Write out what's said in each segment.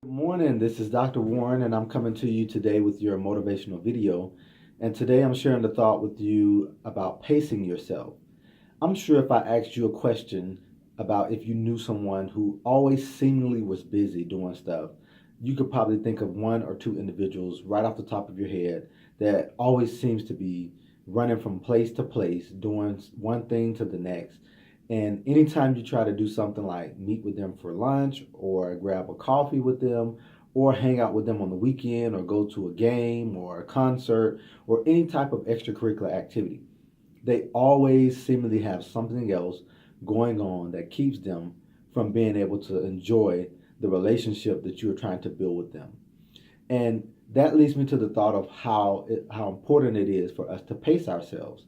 Good morning, this is Dr. Warren, and I'm coming to you today with your motivational video. And today I'm sharing the thought with you about pacing yourself. I'm sure if I asked you a question about if you knew someone who always seemingly was busy doing stuff, you could probably think of one or two individuals right off the top of your head that always seems to be running from place to place, doing one thing to the next. And anytime you try to do something like meet with them for lunch or grab a coffee with them or hang out with them on the weekend or go to a game or a concert or any type of extracurricular activity, they always seemingly have something else going on that keeps them from being able to enjoy the relationship that you're trying to build with them. And that leads me to the thought of how important it is for us to pace ourselves.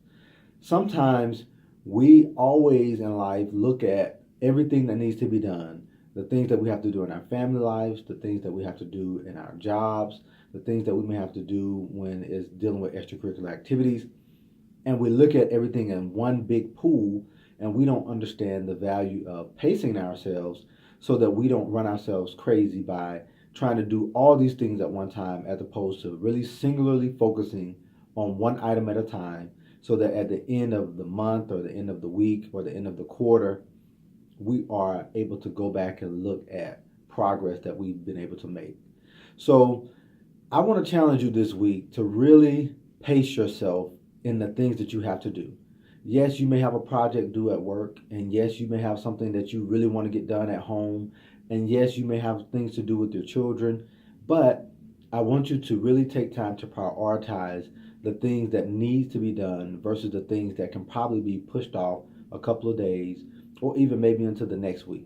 Sometimes we always in life look at everything that needs to be done, the things that we have to do in our family lives, the things that we have to do in our jobs, the things that we may have to do when it's dealing with extracurricular activities, and we look at everything in one big pool, and we don't understand the value of pacing ourselves so that we don't run ourselves crazy by trying to do all these things at one time as opposed to really singularly focusing on one item at a time, so that at the end of the month or the end of the week or the end of the quarter we are able to go back and look at progress that we've been able to make. So I want to challenge you this week to really pace yourself in the things that you have to do. Yes, you may have a project due at work, and yes, you may have something that you really want to get done at home, and yes, you may have things to do with your children, but I want you to really take time to prioritize the things that need to be done versus the things that can probably be pushed off a couple of days or even maybe into the next week.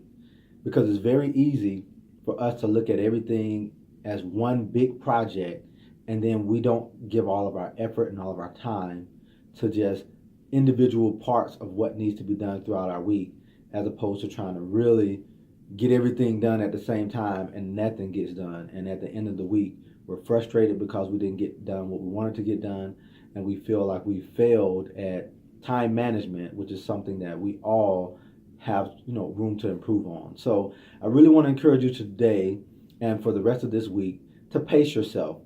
Because it's very easy for us to look at everything as one big project, and then we don't give all of our effort and all of our time to just individual parts of what needs to be done throughout our week, as opposed to trying to really get everything done at the same time and nothing gets done. And at the end of the week, we're frustrated because we didn't get done what we wanted to get done, and we feel like we failed at time management, which is something that we all have room to improve on. So I really want to encourage you today and for the rest of this week to pace yourself.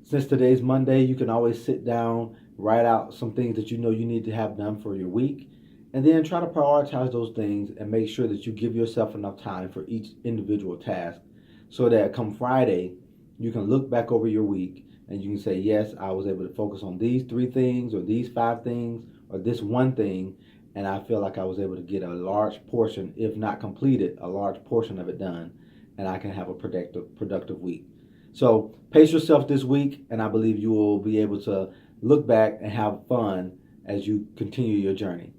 Since today's Monday, you can always sit down, write out some things that you know you need to have done for your week, and then try to prioritize those things and make sure that you give yourself enough time for each individual task so that come Friday, you can look back over your week and you can say, yes, I was able to focus on these three things or these five things or this one thing, and I feel like I was able to get a large portion, if not completed, a large portion of it done, and I can have a productive week. So pace yourself this week, and I believe you will be able to look back and have fun as you continue your journey.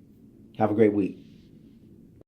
Have a great week.